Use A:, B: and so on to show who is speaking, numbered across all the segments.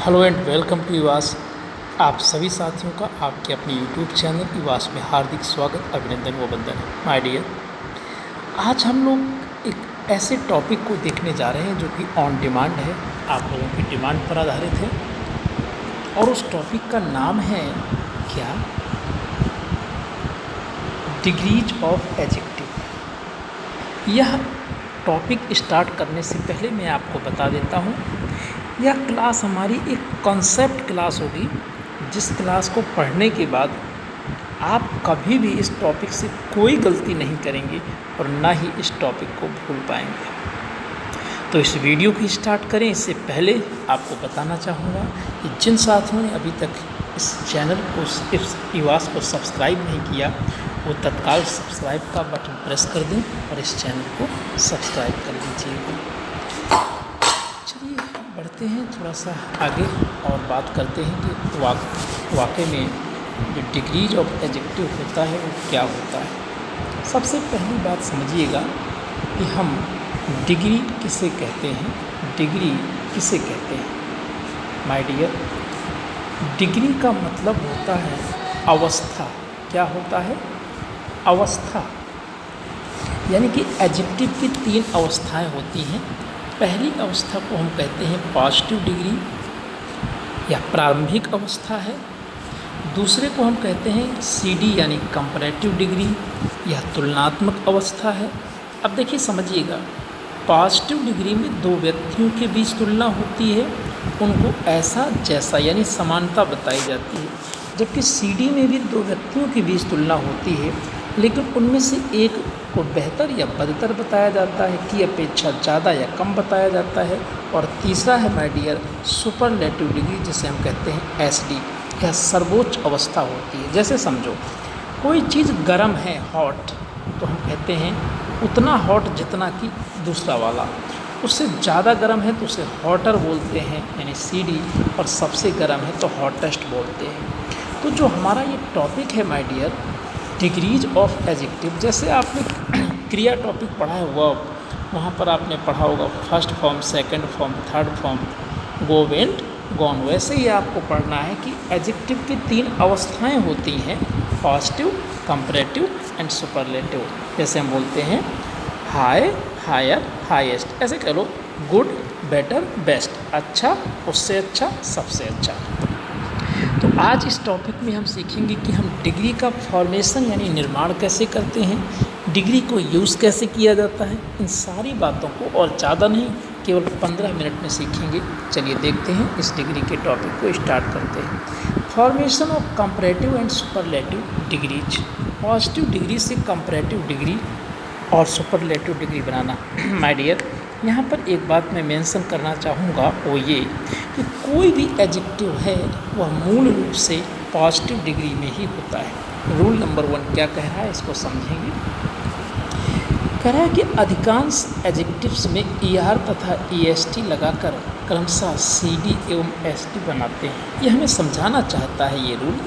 A: Hello and welcome to इवास। आप सभी साथियों का आपके अपने यूट्यूब चैनल इवास में हार्दिक स्वागत, अभिनंदन व वंदन है। माय डियर, आज हम लोग एक ऐसे टॉपिक को देखने जा रहे हैं जो कि ऑन डिमांड है, आप लोगों की डिमांड पर आधारित है। और उस टॉपिक का नाम है क्या? Degrees of adjective. यह टॉपिक स्टार्ट करने से पहले मैं आपको बता देता हूँ, यह क्लास हमारी एक कॉन्सेप्ट क्लास होगी, जिस क्लास को पढ़ने के बाद आप कभी भी इस टॉपिक से कोई गलती नहीं करेंगे और ना ही इस टॉपिक को भूल पाएंगे। तो इस वीडियो को स्टार्ट करें इससे पहले आपको बताना चाहूँगा कि जिन साथियों ने अभी तक इस चैनल को, इस इवास को सब्सक्राइब नहीं किया, वो तत्काल सब्सक्राइब का बटन प्रेस कर दें और इस चैनल को सब्सक्राइब कर लीजिएगा। चलिए बढ़ते हैं थोड़ा सा आगे और बात करते हैं कि वाकई में जो डिग्रीज ऑफ एडजेक्टिव होता है वो क्या होता है। सबसे पहली बात समझिएगा कि हम डिग्री किसे कहते हैं, डिग्री किसे कहते हैं। माय डियर, डिग्री का मतलब होता है अवस्था। क्या होता है? अवस्था। यानी कि एडजेक्टिव की 3 अवस्थाएं होती हैं। पहली अवस्था को हम कहते हैं पॉजिटिव डिग्री या प्रारंभिक अवस्था है। दूसरे को हम कहते हैं सीडी यानी कंपैरेटिव डिग्री या तुलनात्मक अवस्था है। अब देखिए समझिएगा, पॉजिटिव डिग्री में 2 व्यक्तियों के बीच तुलना होती है, उनको ऐसा जैसा यानी समानता बताई जाती है। जबकि सीडी में भी 2 व्यक्तियों के बीच तुलना होती है, लेकिन उनमें से एक को बेहतर या बदतर बताया जाता है, की अपेक्षा ज़्यादा या कम बताया जाता है। और तीसरा है माय डियर सुपरलेटिव डिग्री, जिसे हम कहते हैं एसडी, यह सर्वोच्च अवस्था होती है। जैसे समझो कोई चीज़ गर्म है, हॉट, तो हम कहते हैं उतना हॉट जितना कि दूसरा वाला। उससे ज़्यादा गर्म है तो उसे हॉटर बोलते हैं यानी सीडी, और सबसे गर्म है तो हॉटेस्ट बोलते हैं। तो जो हमारा ये टॉपिक है my dear, degrees of adjective, जैसे आपने क्रिया टॉपिक पढ़ा है वर्ब, वहाँ पर आपने पढ़ा होगा first form, second form, third form, go, went, gone. वैसे ही आपको पढ़ना है कि एडजेक्टिव की 3 अवस्थाएं होती हैं, पॉजिटिव, कंपैरेटिव एंड सुपरलेटिव। जैसे हम बोलते हैं हाई, हायर, हाईएस्ट, ऐसे कह लो गुड, बेटर, बेस्ट, अच्छा, उससे अच्छा, सबसे अच्छा। तो आज इस टॉपिक में हम सीखेंगे कि हम डिग्री का फॉर्मेशन यानी निर्माण कैसे करते हैं, डिग्री को यूज़ कैसे किया जाता है। इन सारी बातों को और ज़्यादा नहीं, केवल 15 मिनट में सीखेंगे। चलिए देखते हैं, इस डिग्री के टॉपिक को स्टार्ट करते हैं। Formation of comparative and superlative degrees. Positive degree से कंपैरेटिव डिग्री और सुपरलेटिव डिग्री बनाना। माय डियर, यहाँ पर एक बात मैं मेंशन करना चाहूँगा, वो ये कि कोई भी एडजेक्टिव है वह मूल रूप से पॉजिटिव डिग्री में ही होता है। रूल नंबर 1 क्या कह रहा है, इसको समझेंगे। कह रहा है कि अधिकांश एडजेक्टिव्स में ER तथा EST लगाकर क्रमशः CD एवं ST बनाते हैं। ये हमें समझाना चाहता है ये रूल।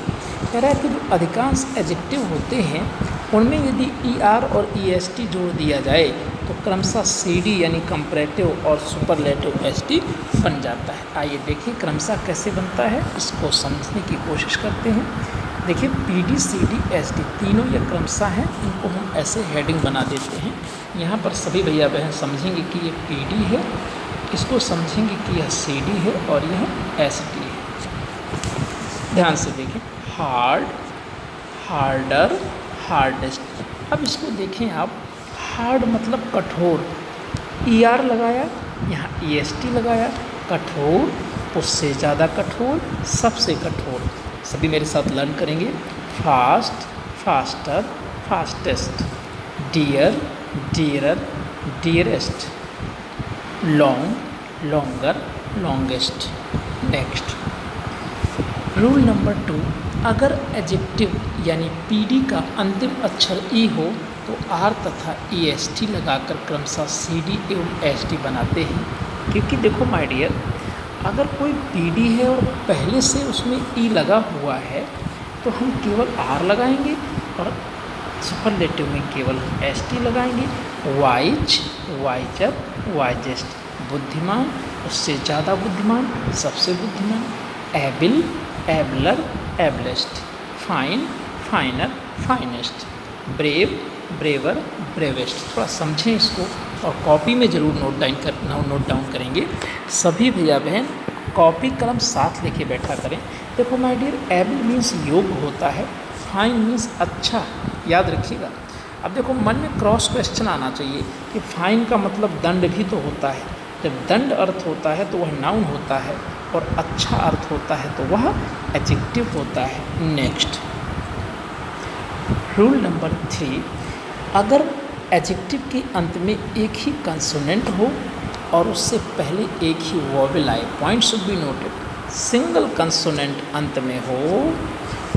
A: कह रहा है कि जो अधिकांश एडजेक्टिव होते हैं उनमें यदि ER और EST जोड़ दिया जाए तो क्रमशः CD यानी कंपैरेटिव और सुपरलेटिव ST बन जाता है। आइए देखिए क्रमशः कैसे बनता है, इसको समझने की कोशिश करते हैं। देखिए PD, CD, SD तीनों ये क्रमशः हैं, इनको हम ऐसे हेडिंग बना देते हैं। यहाँ पर सभी भैया बहन समझेंगे कि ये PD है, इसको समझेंगे कि यह CD है और यह SD है। ध्यान से देखें, हार्ड, हार्डर, हार्डेस्ट। अब इसको देखें आप, हार्ड मतलब कठोर, ER लगाया, यहाँ EST लगाया, कठोर, उससे ज़्यादा कठोर, सबसे कठोर। सभी मेरे साथ लर्न करेंगे। Fast, faster, fastest, dear, dearer, dearest, long, longer, longest. Next rule number 2, अगर एडजेक्टिव यानी PD का अंतिम अक्षर E हो तो R तथा EST लगाकर क्रमशः CD एवं SD बनाते हैं। क्योंकि देखो माय डियर, अगर कोई PD है और पहले से उसमें E लगा हुआ है तो हम केवल R लगाएंगे और सुपरलेटिव में केवल ST लगाएंगे। वाइज, वाइजर, वाइजेस्ट, बुद्धिमान, उससे ज़्यादा बुद्धिमान, सबसे बुद्धिमान। Able, abler, ablest. Fine, finer, finest. Brave, braver, bravest. थोड़ा समझें इसको और कॉपी में ज़रूर नोट डाउन करेंगे। सभी भैया बहन कॉपी कलम साथ लेके बैठा करें। देखो माय डियर, एबल मीन्स योग्य होता है, फाइन मीन्स अच्छा, याद रखिएगा। अब देखो मन में क्रॉस क्वेश्चन आना चाहिए कि फाइन का मतलब दंड भी तो होता है। जब दंड अर्थ होता है तो वह नाउन होता है और अच्छा अर्थ होता है तो वह एडजेक्टिव होता है। नेक्स्ट रूल नंबर 3, अगर एडजेक्टिव के अंत में एक ही कंसोनेंट हो और उससे पहले एक ही वॉवेल आए, point should be noted. Single consonant अंत में हो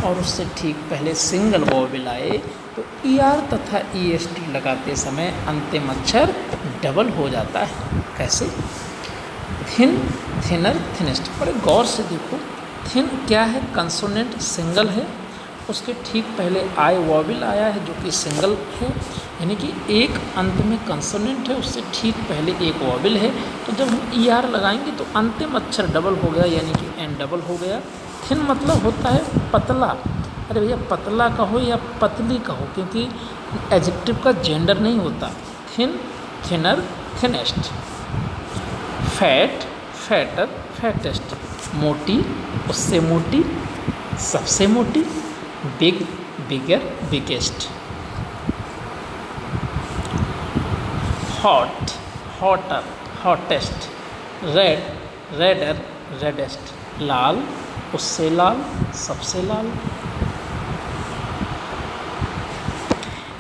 A: और उससे ठीक पहले सिंगल वॉवेल आए तो ER तथा EST लगाते समय अंतिम अक्षर डबल हो जाता है। कैसे? Thin, thinner, thinnest. बड़े गौर से देखो, थिन क्या है? कंसोनेंट सिंगल है, उसके ठीक पहले आई वॉवेल आया है जो कि सिंगल है, यानी कि एक अंत में कंसोनेंट है, उससे ठीक पहले एक वॉवेल है। तो जब हम ER लगाएंगे तो अंतिम अक्षर डबल हो गया, यानी कि एन डबल हो गया। थिन मतलब होता है पतला। अरे भैया पतला कहो या पतली कहो, क्योंकि एडजेक्टिव का जेंडर नहीं होता। Thin, thinner, thinnest. Fat, fatter, fattest. मोटी, उससे मोटी, सबसे मोटी। Big, bigger, biggest. Hot, hotter, hottest. Red, redder, reddest. लाल, उससे लाल, सबसे लाल।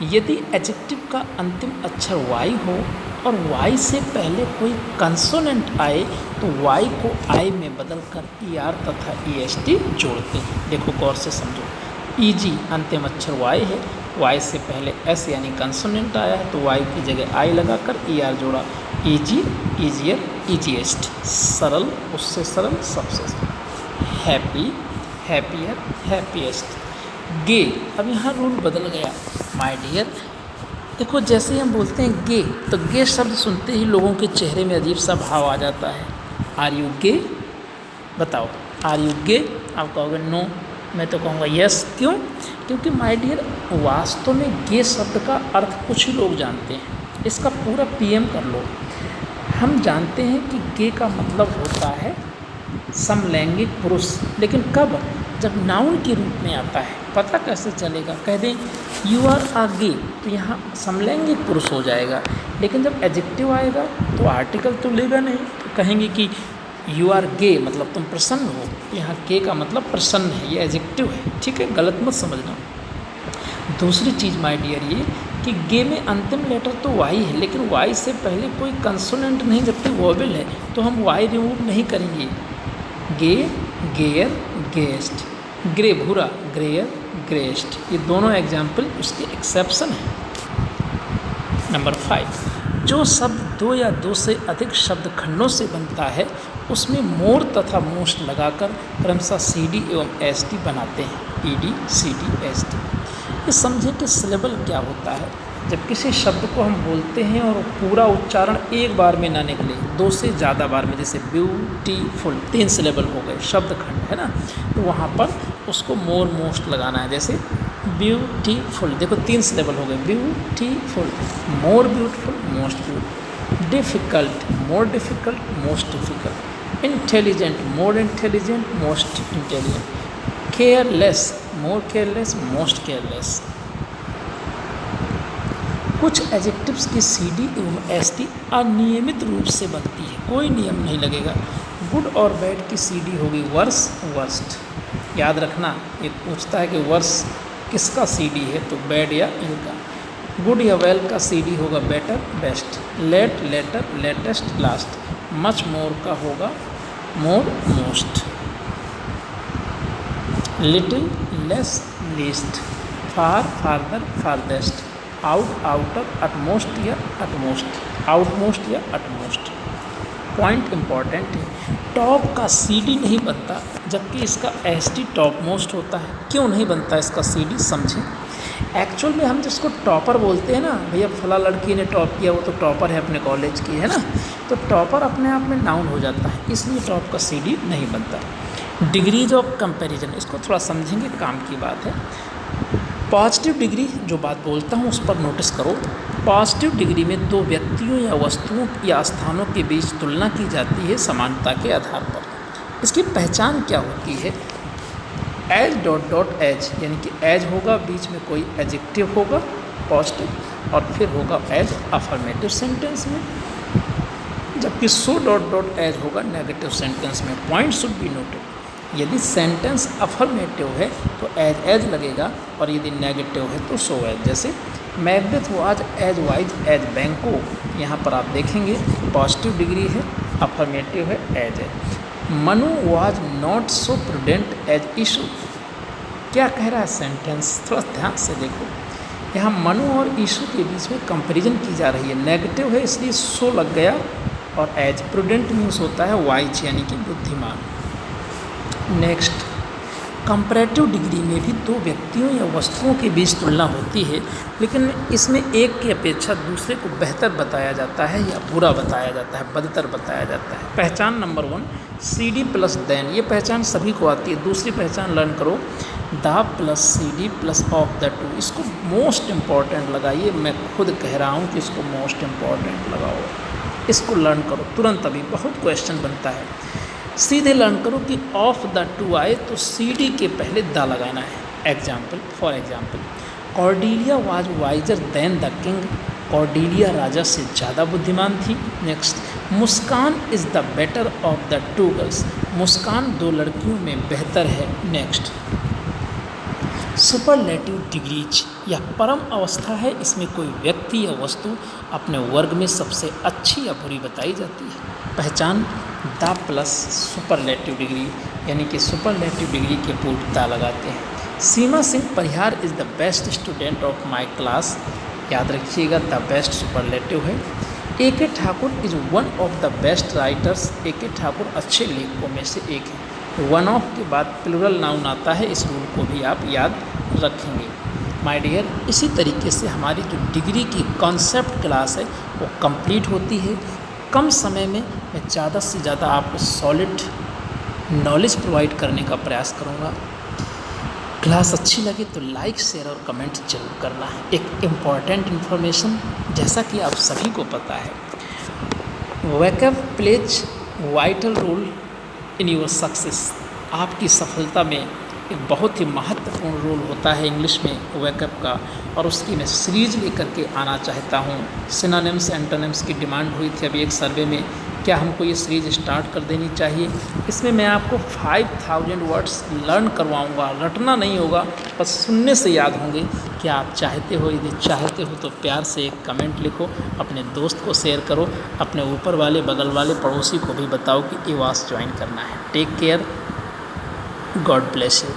A: यदि एडजेक्टिव का अंतिम अक्षर Y हो और Y से पहले कोई कंसोनेंट आए तो Y को I में बदलकर ER तथा EST जोड़ते हैं। देखो गौर से समझो। EG अंतिम अक्षर Y है, Y से पहले S यानी कंसोनेंट आया है तो Y की जगह I लगाकर ER जोड़ा। EG, easier, easiest. सरल, उससे सरल, सबसे सरल। Happy, happier, happiest. गे, अब यहाँ रूल बदल गया माय डियर। देखो जैसे हम बोलते हैं गे, तो गे शब्द सुनते ही लोगों के चेहरे में अजीब सा भाव आ जाता है। आर यू गे? बताओ, आर यू गे? आप कहोगे नो, मैं तो कहूँगा यस। क्यों? क्योंकि माय डियर वास्तव में गे शब्द का अर्थ कुछ ही लोग जानते हैं। इसका पूरा PM कर लो। हम जानते हैं कि गे का मतलब होता है समलैंगिक पुरुष, लेकिन कब? जब नाउन के रूप में आता है। पता कैसे चलेगा? कह दें यू आर आ गे तो यहाँ समलैंगिक पुरुष हो जाएगा, लेकिन जब एडजेक्टिव आएगा तो आर्टिकल तो लेगा नहीं। तो कहेंगे कि यू आर गे मतलब तुम प्रसन्न हो, यहाँ गे का मतलब प्रसन्न है, ये एडजेक्टिव है। ठीक है, गलत मत समझना। दूसरी चीज़ माय डियर ये कि गे में अंतिम लेटर तो Y है, लेकिन Y से पहले कोई कंसोनेंट नहीं, जबकि वॉवेल है, तो हम Y रिमूव नहीं करेंगे। गे, गेयर, गेस्ट। ग्रे भूरा, ग्रेयर, ग्रेस्ट। ये दोनों एग्जाम्पल उसके एक्सेप्शन हैं। नंबर 5, जो शब्द 2 या 2 से अधिक शब्द खंडों से बनता है उसमें मोर तथा मोस्ट लगाकर क्रमशः CD एवं ST बनाते हैं। PD, CD, ST। ये समझें कि सिलेबल क्या होता है। जब किसी शब्द को हम बोलते हैं और पूरा उच्चारण एक बार में ना निकले, 2 से ज़्यादा बार में, जैसे ब्यूटीफुल 3 सिलेबल हो गए, शब्द खंड है ना, तो वहाँ पर उसको मोर मोस्ट लगाना है। जैसे ब्यूटीफुल, देखो 3 सिलेबल हो गए, beautiful, more beautiful, most beautiful. Difficult, more difficult, most difficult. Intelligent, more intelligent, most intelligent. Careless, more careless, most careless. कुछ एडजेक्टिव्स की CD एवं ST अनियमित रूप से बनती है, कोई नियम नहीं लगेगा। गुड और बैड की CD होगी वर्स, वर्स्ट। याद रखना, ये पूछता है कि वर्स किसका CD है, तो बैड या इनका। गुड या वेल का CD होगा better, best. Late, later, latest, last. Much more का होगा more, most. Little, less, least. Far, farther, farthest. Out, outer, utmost या अटमोस्ट। आउटमोस्ट या अटमोस्ट। पॉइंट इम्पॉर्टेंट है, टॉप का सीडी नहीं बनता जबकि इसका एसडी टॉप मोस्ट होता है। क्यों नहीं बनता इसका सीडी, समझें। एक्चुअल में हम जिसको टॉपर बोलते हैं ना, भैया फला लड़की ने टॉप किया वो तो टॉपर है अपने कॉलेज की, है ना, तो टॉपर अपने आप में नाउन हो जाता है, इसलिए टॉप का सीडी नहीं बनता। डिग्रीज ऑफ कंपैरिजन, इसको थोड़ा समझेंगे, काम की बात है। पॉजिटिव डिग्री जो बात बोलता हूँ उस पर नोटिस करो। पॉजिटिव डिग्री में दो व्यक्तियों या वस्तुओं या स्थानों के बीच तुलना की जाती है समानता के आधार पर। इसकी पहचान क्या होती है? एज डॉट डॉट एज, यानी कि एज होगा, बीच में कोई एडजेक्टिव होगा पॉजिटिव और फिर होगा एज अफर्मेटिव सेंटेंस में, जबकि सो डॉट डॉट एज होगा नेगेटिव सेंटेंस में। पॉइंट शुड बी नोटेड, यदि सेंटेंस अफर्मेटिव है तो एज लगेगा और यदि नेगेटिव है तो सो एज। जैसे Macbeth was as wise as Banquo, यहाँ पर आप देखेंगे पॉजिटिव डिग्री है, अफर्मेटिव है, एज है। Manu was not so prudent as Ishu, क्या कह रहा है सेंटेंस, थोड़ा ध्यान से देखो। यहाँ मनु और ईशु के बीच में कंपैरिजन की जा रही है, नेगेटिव है इसलिए सो लग गया और एज। प्रूडेंट मीन्स होता है वाइज यानी कि बुद्धिमान। नेक्स्ट, कंपैरेटिव डिग्री में भी दो व्यक्तियों या वस्तुओं के बीच तुलना होती है, लेकिन इसमें एक की अपेक्षा दूसरे को बेहतर बताया जाता है या बुरा बताया जाता है, बदतर बताया जाता है। पहचान number 1, C D plus then, ये पहचान सभी को आती है। दूसरी पहचान लर्न करो, the plus C D plus of the two, इसको मोस्ट इम्पॉर्टेंट लगाइए, मैं खुद कह रहा हूँ कि इसको मोस्ट इम्पॉर्टेंट लगाओ, इसको लर्न करो तुरंत, अभी बहुत क्वेश्चन बनता है। सीधे लर्न करो कि ऑफ द टू आए तो सी डी के पहले द लगाना है। Example, for example, Cordelia was wiser than the king, Cordelia राजा से ज़्यादा बुद्धिमान थी। Next, Muskan is the better of the two girls, Muskan दो लड़कियों में बेहतर है। नेक्स्ट, सुपरलेटिव डिग्रीज, यह परम अवस्था है, इसमें कोई व्यक्ति या वस्तु अपने वर्ग में सबसे अच्छी या बुरी बताई जाती है। पहचान, द प्लस सुपरलेटिव डिग्री, यानी कि सुपरलेटिव डिग्री के पूर्व द लगाते हैं। Seema Singh Parihar is the best student of my class, याद रखिएगा द बेस्ट सुपरलेटिव है। A K Thakur is one of the best writers, A K Thakur अच्छे लेखकों में से एक है। वन ऑफ के बाद प्लूरल नाउन आता है, इस रूल को भी आप याद रखेंगे। माय डियर, इसी तरीके से हमारी जो डिग्री की कॉन्सेप्ट क्लास है वो कंप्लीट होती है। कम समय में मैं ज़्यादा से ज़्यादा आपको सॉलिड नॉलेज प्रोवाइड करने का प्रयास करूँगा। क्लास अच्छी लगे तो लाइक, शेयर और कमेंट जरूर करना है। एक इम्पॉर्टेंट इन्फॉर्मेशन, जैसा कि आप सभी को पता है, wake up plays vital role in your success, आपकी सफलता में एक बहुत ही महत्वपूर्ण रोल होता है इंग्लिश में वेकअप का, और उसकी मैं सीरीज लेकर के आना चाहता हूँ। सिनोनिम्स एंटोनिम्स की डिमांड हुई थी अभी एक सर्वे में, क्या हमको ये सीरीज स्टार्ट कर देनी चाहिए। इसमें मैं आपको 5000 वर्ड्स लर्न करवाऊँगा, रटना नहीं होगा, बस सुनने से याद होंगे। क्या आप चाहते हो? यदि चाहते हो तो प्यार से एक कमेंट लिखो, अपने दोस्त को शेयर करो, अपने ऊपर वाले बगल वाले पड़ोसी को भी बताओ कि EWAS ज्वाइन करना है। Take care, God bless you.